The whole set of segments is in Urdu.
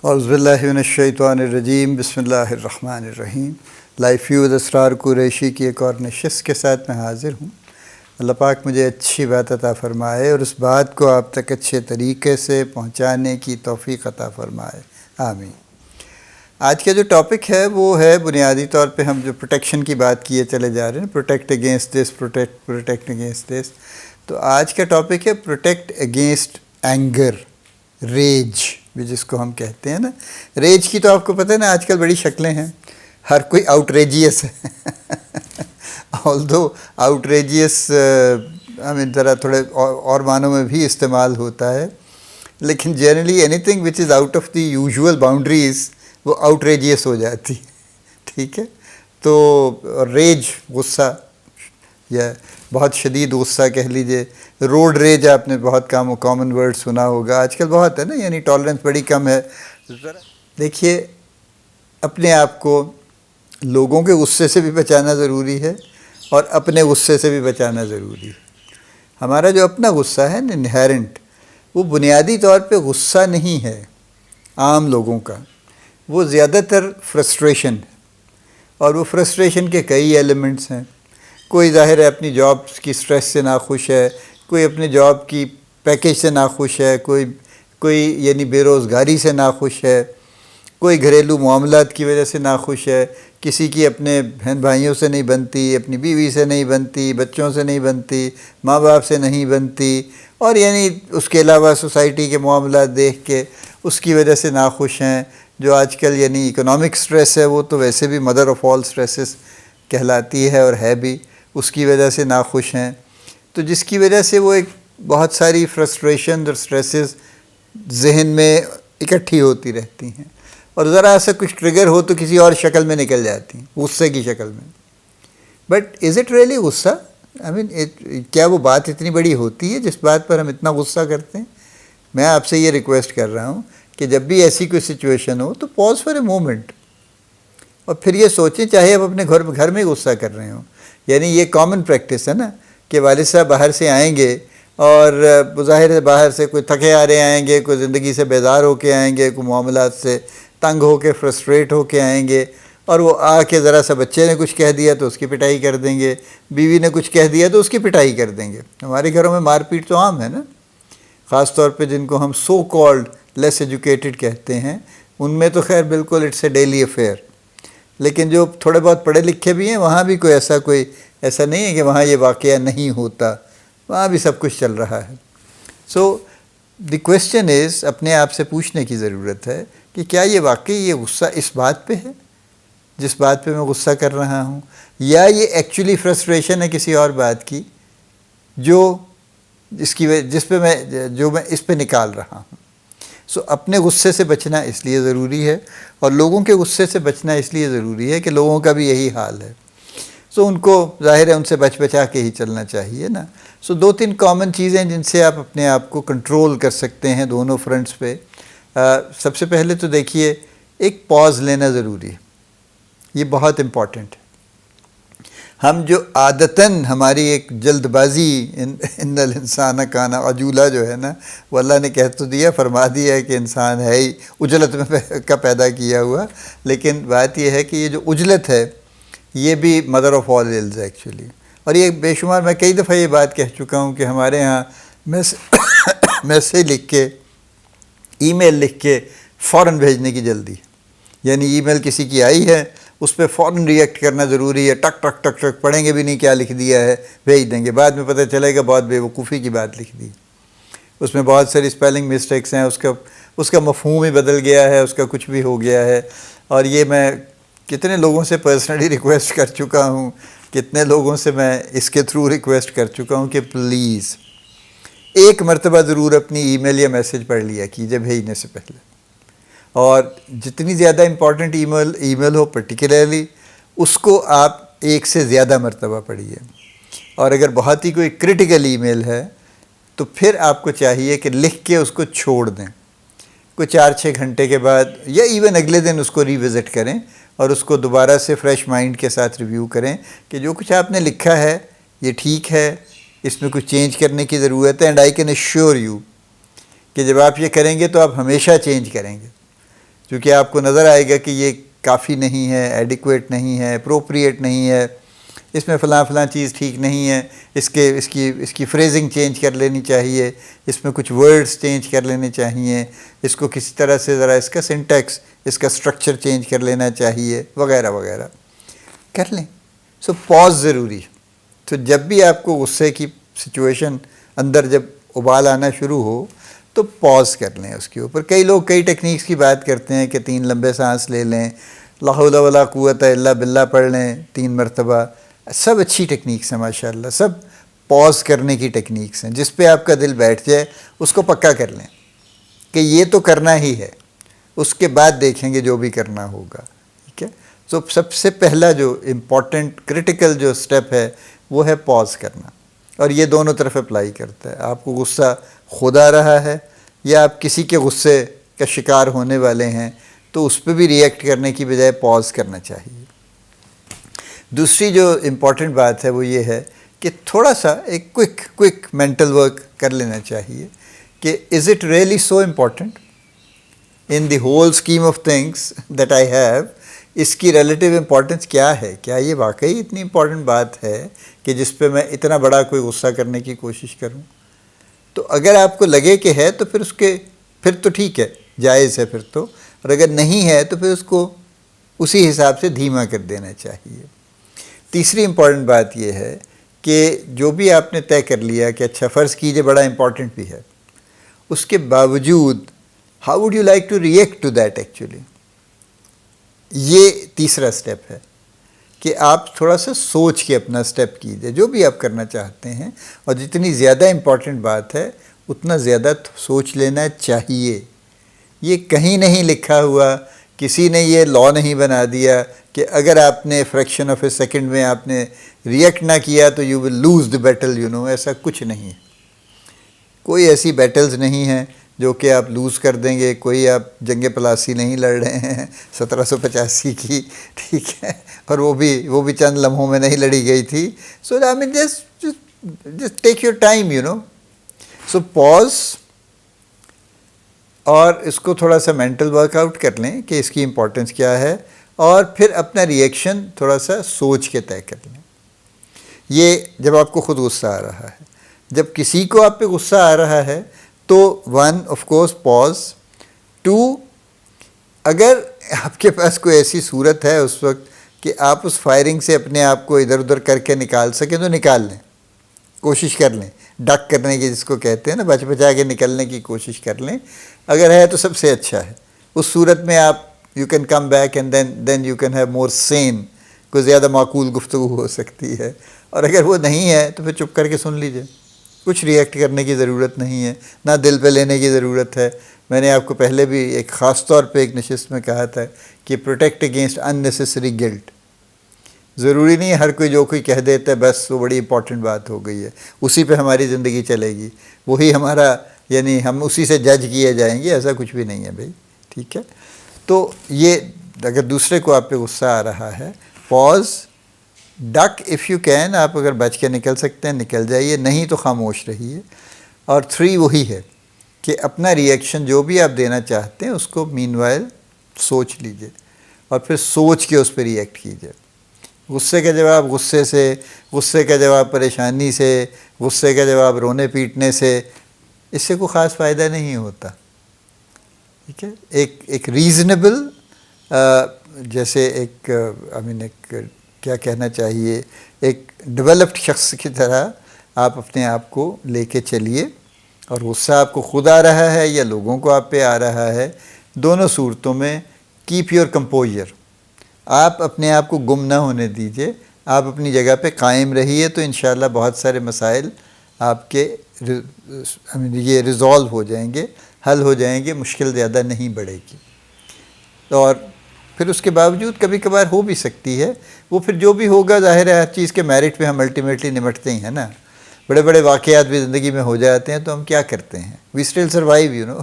اعوذ باللہ من الشیطان الرجیم، بسم اللہ الرحمن الرحیم۔ لائف ویو اسرار قریشی کی ایک اور نشست کے ساتھ میں حاضر ہوں۔ اللہ پاک مجھے اچھی بات عطا فرمائے اور اس بات کو آپ تک اچھے طریقے سے پہنچانے کی توفیق عطا فرمائے، آمین۔ آج کا جو ٹاپک ہے وہ ہے، بنیادی طور پہ ہم جو پروٹیکشن کی بات کیے چلے جا رہے ہیں، protect against this, protect against this. تو آج کا ٹاپک ہے پروٹیکٹ اگینسٹ اینگر، ریج بھی جس کو ہم کہتے ہیں نا۔ ریج کی تو آپ کو پتہ ہے نا، آج کل بڑی شکلیں ہیں، ہر کوئی آؤٹ ریجیس ہے آلدو آؤٹ ریجیس ذرا تھوڑے اور معنوں میں بھی استعمال ہوتا ہے، لیکن generally any thing which is out of the usual boundaries وہ آؤٹ ریجیس ہو جاتی ہے، ٹھیک ہے۔ تو ریج غصہ یا بہت شدید غصہ کہہ لیجئے، روڈ ریج آپ نے بہت کامن ورڈ سنا ہوگا، آج کل بہت ہے نا، یعنی ٹالرنس بڑی کم ہے۔ دیکھیے، اپنے آپ کو لوگوں کے غصے سے بھی بچانا ضروری ہے اور اپنے غصے سے بھی بچانا ضروری ہے۔ ہمارا جو اپنا غصہ ہے نا، انہیرنٹ، وہ بنیادی طور پہ غصہ نہیں ہے عام لوگوں کا، وہ زیادہ تر فرسٹریشن ہے، اور وہ فرسٹریشن کے کئی ایلیمنٹس ہیں۔ کوئی ظاہر ہے اپنی جاب کی سٹریس سے ناخوش ہے، کوئی اپنے جاب کی پیکیج سے ناخوش ہے، کوئی یعنی بے روزگاری سے ناخوش ہے، کوئی گھریلو معاملات کی وجہ سے ناخوش ہے، کسی کی اپنے بہن بھائیوں سے نہیں بنتی، اپنی بیوی سے نہیں بنتی، بچوں سے نہیں بنتی، ماں باپ سے نہیں بنتی، اور یعنی اس کے علاوہ سوسائٹی کے معاملات دیکھ کے اس کی وجہ سے ناخوش ہیں۔ جو آج کل یعنی اکنامک سٹریس ہے، وہ تو ویسے بھی مدر آف آل سٹریسز کہلاتی ہے اور ہے بھی، اس کی وجہ سے ناخوش ہیں۔ تو جس کی وجہ سے وہ ایک بہت ساری فرسٹریشن اور سٹریسز ذہن میں اکٹھی ہوتی رہتی ہیں، اور ذرا سا کچھ ٹریگر ہو تو کسی اور شکل میں نکل جاتی ہیں، غصے کی شکل میں۔ بٹ از اٹ ریئلی غصہ؟ کیا وہ بات اتنی بڑی ہوتی ہے جس بات پر ہم اتنا غصہ کرتے ہیں؟ میں آپ سے یہ ریکویسٹ کر رہا ہوں کہ جب بھی ایسی کوئی سچویشن ہو تو پاز فار اے مومنٹ، اور پھر یہ سوچیں، چاہے آپ اپنے گھر میں غصہ کر رہے ہوں، یعنی یہ کامن پریکٹس ہے نا کہ والد صاحب باہر سے آئیں گے، اور ظاہر ہے باہر سے کوئی تھکے ہارے آئیں گے، کوئی زندگی سے بیزار ہو کے آئیں گے، کوئی معاملات سے تنگ ہو کے فرسٹریٹ ہو کے آئیں گے، اور وہ آ کے ذرا سا بچے نے کچھ کہہ دیا تو اس کی پٹائی کر دیں گے، بیوی نے کچھ کہہ دیا تو اس کی پٹائی کر دیں گے۔ ہمارے گھروں میں مار پیٹ تو عام ہے نا، خاص طور پہ جن کو ہم سو کالڈ لیس ایجوکیٹڈ کہتے ہیں، ان میں تو خیر بالکل اٹس اے ڈیلی افیئر۔ لیکن جو تھوڑے بہت پڑھے لکھے بھی ہیں، وہاں بھی کوئی ایسا نہیں ہے کہ وہاں یہ واقعہ نہیں ہوتا، وہاں بھی سب کچھ چل رہا ہے۔ سو دی کویسچن از، اپنے آپ سے پوچھنے کی ضرورت ہے کہ کیا یہ واقعی یہ غصہ اس بات پہ ہے جس بات پہ میں غصہ کر رہا ہوں، یا یہ ایکچولی فرسٹریشن ہے کسی اور بات کی جس میں اس پہ نکال رہا ہوں۔ سو اپنے غصے سے بچنا اس لیے ضروری ہے، اور لوگوں کے غصے سے بچنا اس لیے ضروری ہے کہ لوگوں کا بھی یہی حال ہے۔ سو ان کو ظاہر ہے ان سے بچا کے ہی چلنا چاہیے نا۔ سو 2-3 کامن چیزیں جن سے آپ اپنے آپ کو کنٹرول کر سکتے ہیں دونوں فرنٹس پہ۔ سب سے پہلے تو دیکھیے، ایک پاز لینا ضروری ہے، یہ بہت امپورٹنٹ ہے۔ ہم جو عادتاً ہماری ایک جلد بازی، ان الانسان کان عجولا جو ہے نا، وہ اللہ نے کہہ تو دیا، فرما دیا ہے کہ انسان ہے ہی عجلت کا پیدا کیا ہوا، لیکن بات یہ ہے کہ یہ جو عجلت ہے یہ بھی مدر آف آل ایلز ہے ایکچولی۔ اور یہ بے شمار، میں کئی دفعہ یہ بات کہہ چکا ہوں کہ ہمارے ہاں میسیج لکھ کے، ای میل لکھ کے فوراً بھیجنے کی جلدی، یعنی ای میل کسی کی آئی ہے اس پہ فوراً ریئیکٹ کرنا ضروری ہے، ٹک ٹک ٹک ٹک، پڑھیں گے بھی نہیں کیا لکھ دیا ہے، بھیج دیں گے، بعد میں پتہ چلے گا بہت بیوقوفی کی بات لکھ دی، اس میں بہت ساری اسپیلنگ مسٹیکس ہیں، اس کا مفہوم ہی بدل گیا ہے، اس کا کچھ بھی ہو گیا ہے۔ اور یہ میں کتنے لوگوں سے پرسنلی ریکویسٹ کر چکا ہوں، کتنے لوگوں سے میں اس کے تھرو ریکویسٹ کر چکا ہوں کہ پلیز ایک مرتبہ ضرور اپنی ای میل یا میسیج پڑھ لیا کیجیے بھیجنے سے پہلے، اور جتنی زیادہ important E mile who particularly, اس کو آپ ایک سے زیادہ مرتبہ پڑھیے۔ اور اگر بہت ہی کوئی کرٹیکل ای میل ہے تو پھر آپ کو چاہیے کہ لکھ کے اس کو چھوڑ دیں، کوئی 4-6 گھنٹے کے بعد، یا ایون اگلے دن اس کو ریوزٹ کریں اور اس کو دوبارہ سے فریش مائنڈ کے ساتھ ریویو کریں کہ جو کچھ آپ نے لکھا ہے یہ ٹھیک ہے، اس میں کچھ چینج کرنے کی ضرورت ہے۔ And I can assure you کہ جب آپ یہ کریں گے تو آپ ہمیشہ چینج کریں گے، چونکہ آپ کو نظر آئے گا کہ یہ کافی نہیں ہے، ایڈیکویٹ نہیں ہے، اپروپریٹ نہیں ہے، اس میں فلاں فلاں چیز ٹھیک نہیں ہے، اس کی فریزنگ چینج کر لینی چاہیے، اس میں کچھ ورڈز چینج کر لینے چاہیے، اس کو کسی طرح سے ذرا اس کا سنٹیکس، اس کا سٹرکچر چینج کر لینا چاہیے، وغیرہ وغیرہ کر لیں۔ سو پاز ضروری ہے۔ تو جب بھی آپ کو غصے کی سچویشن اندر جب ابال آنا شروع ہو تو پاز کر لیں اس کے اوپر۔ کئی لوگ کئی ٹیکنیکس کی بات کرتے ہیں کہ 3 لمبے سانس لے لیں، لا حول ولا قوت الا باللہ پڑھ لیں 3 مرتبہ، سب اچھی ٹیکنیکس ہیں ماشاءاللہ، سب پاز کرنے کی ٹیکنیکس ہیں۔ جس پہ آپ کا دل بیٹھ جائے اس کو پکا کر لیں کہ یہ تو کرنا ہی ہے، اس کے بعد دیکھیں گے جو بھی کرنا ہوگا، ٹھیک ہے۔ تو سب سے پہلا جو امپورٹنٹ کرٹیکل جو سٹیپ ہے وہ ہے پاز کرنا، اور یہ دونوں طرف اپلائی کرتا ہے۔ آپ کو غصہ خود آ رہا ہے یا آپ کسی کے غصے کا شکار ہونے والے ہیں تو اس پہ بھی ریئیکٹ کرنے کی بجائے پاز کرنا چاہیے۔ دوسری جو امپورٹنٹ بات ہے وہ یہ ہے کہ تھوڑا سا ایک کوئک مینٹل ورک کر لینا چاہیے کہ is it really so important in the whole scheme of things that I have, اس کی ریلیٹیو امپورٹنس کیا ہے؟ کیا یہ واقعی اتنی امپورٹنٹ بات ہے کہ جس پہ میں اتنا بڑا کوئی غصہ کرنے کی کوشش کروں؟ تو اگر آپ کو لگے کہ ہے تو پھر تو ٹھیک ہے، جائز ہے پھر تو، اور اگر نہیں ہے تو پھر اس کو اسی حساب سے دھیما کر دینا چاہیے۔ تیسری امپورٹنٹ بات یہ ہے کہ جو بھی آپ نے طے کر لیا کہ اچھا فرض کیجئے بڑا امپورٹنٹ بھی ہے، اس کے باوجود how would you like to react to that actually, یہ تیسرا سٹیپ ہے کہ آپ تھوڑا سا سوچ کے اپنا سٹیپ کیجئے جو بھی آپ کرنا چاہتے ہیں، اور جتنی زیادہ امپورٹنٹ بات ہے اتنا زیادہ سوچ لینا چاہیے۔ یہ کہیں نہیں لکھا ہوا، کسی نے یہ لا نہیں بنا دیا کہ اگر آپ نے فریکشن آف اے سیکنڈ میں آپ نے ریئیکٹ نہ کیا تو you will lose the battle, ایسا کچھ نہیں ہے۔ کوئی ایسی بیٹلز نہیں ہیں جو کہ آپ لوز کر دیں گے، کوئی آپ جنگ پلاسی نہیں لڑ رہے ہیں 1785 کی، ٹھیک ہے، اور وہ بھی چند لمحوں میں نہیں لڑی گئی تھی۔ سو آئی مین جسٹ ٹیک یور ٹائم، سو پاز، اور اس کو تھوڑا سا مینٹل ورک آؤٹ کر لیں کہ اس کی امپورٹنس کیا ہے، اور پھر اپنا ریئیکشن تھوڑا سا سوچ کے طے کر لیں۔ یہ جب آپ کو خود غصہ آ رہا ہے، جب کسی کو آپ پہ غصہ آ رہا ہے تو 1 آف کورس پاز، 2 اگر آپ کے پاس کوئی ایسی صورت ہے اس وقت کہ آپ اس فائرنگ سے اپنے آپ کو ادھر ادھر کر کے نکال سکیں تو نکال لیں، کوشش کر لیں، ڈک کرنے کی جس کو کہتے ہیں نا، بچ بچا کے نکلنے کی کوشش کر لیں۔ اگر ہے تو سب سے اچھا ہے، اس صورت میں آپ you can come back and then you can have more scene, کوئی زیادہ معقول گفتگو ہو سکتی ہے۔ اور اگر وہ نہیں ہے تو پھر چپ کر کے سن لیجئے، کچھ ریئیکٹ کرنے کی ضرورت نہیں ہے، نہ دل پہ لینے کی ضرورت ہے۔ میں نے آپ کو پہلے بھی ایک خاص طور پہ ایک نشست میں کہا تھا کہ پروٹیکٹ اگینسٹ اننیسیسری گلٹ۔ ضروری نہیں ہے ہر کوئی جو کوئی کہہ دیتا ہے بس وہ بڑی امپورٹنٹ بات ہو گئی ہے، اسی پہ ہماری زندگی چلے گی، وہی ہمارا، یعنی ہم اسی سے جج کیے جائیں گے، ایسا کچھ بھی نہیں ہے بھائی، ٹھیک ہے۔ تو یہ اگر دوسرے کو آپ پہ غصہ آ رہا ہے، پاز، ڈک اف یو کین، آپ اگر بچ کے نکل سکتے ہیں نکل جائیے، نہیں تو خاموش رہیے۔ اور 3 وہی ہے کہ اپنا ریئیکشن جو بھی آپ دینا چاہتے ہیں اس کو مین وائل سوچ لیجئے، اور پھر سوچ کے اس پہ ریئیکٹ کیجئے۔ غصے کا جواب غصے سے، غصے کا جواب پریشانی سے، غصے کا جواب رونے پیٹنے سے، اس سے کوئی خاص فائدہ نہیں ہوتا، ٹھیک ہے۔ ایک ریزنیبل، جیسے ایک کیا کہنا چاہیے، ایک ڈیولپڈ شخص کی طرح آپ اپنے آپ کو لے کے چلیے، اور غصہ آپ کو خود آ رہا ہے یا لوگوں کو آپ پہ آ رہا ہے، دونوں صورتوں میں کیپ یور کمپوزر، آپ اپنے آپ کو گم نہ ہونے دیجئے، آپ اپنی جگہ پہ قائم رہیے، تو انشاءاللہ بہت سارے مسائل آپ کے یہ ریزالو ہو جائیں گے، حل ہو جائیں گے، مشکل زیادہ نہیں بڑھے گی۔ اور پھر اس کے باوجود کبھی کبھار ہو بھی سکتی ہے، وہ پھر جو بھی ہوگا ظاہر ہے ہر چیز کے میرٹ پہ ہم الٹیمیٹلی نمٹتے ہی ہیں نا، بڑے بڑے واقعات بھی زندگی میں ہو جاتے ہیں تو ہم کیا کرتے ہیں، وی اسٹل سروائیو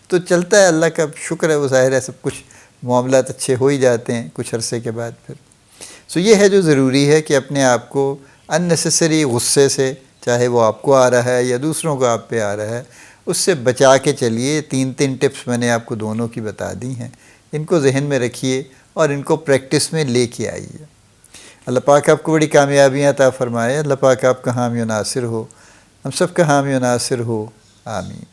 تو چلتا ہے، اللہ کا شکر ہے، وہ ظاہر ہے سب کچھ معاملات اچھے ہو ہی جاتے ہیں کچھ عرصے کے بعد پھر۔ سو یہ ہے جو ضروری ہے کہ اپنے آپ کو ان نیسیسری غصے سے، چاہے وہ آپ کو آ رہا ہے یا دوسروں کو آپ پہ آ رہا ہے، اس سے بچا کے چلیے۔ 3 ٹپس میں نے آپ کو دونوں کی بتا دی ہیں، ان کو ذہن میں رکھیے اور ان کو پریکٹس میں لے کے آئیے۔ اللہ پاک آپ کو بڑی کامیابیاں عطا فرمائے، اللہ پاک آپ کا حامی و ناصر ہو، ہم سب کا حامی و ناصر ہو، آمین۔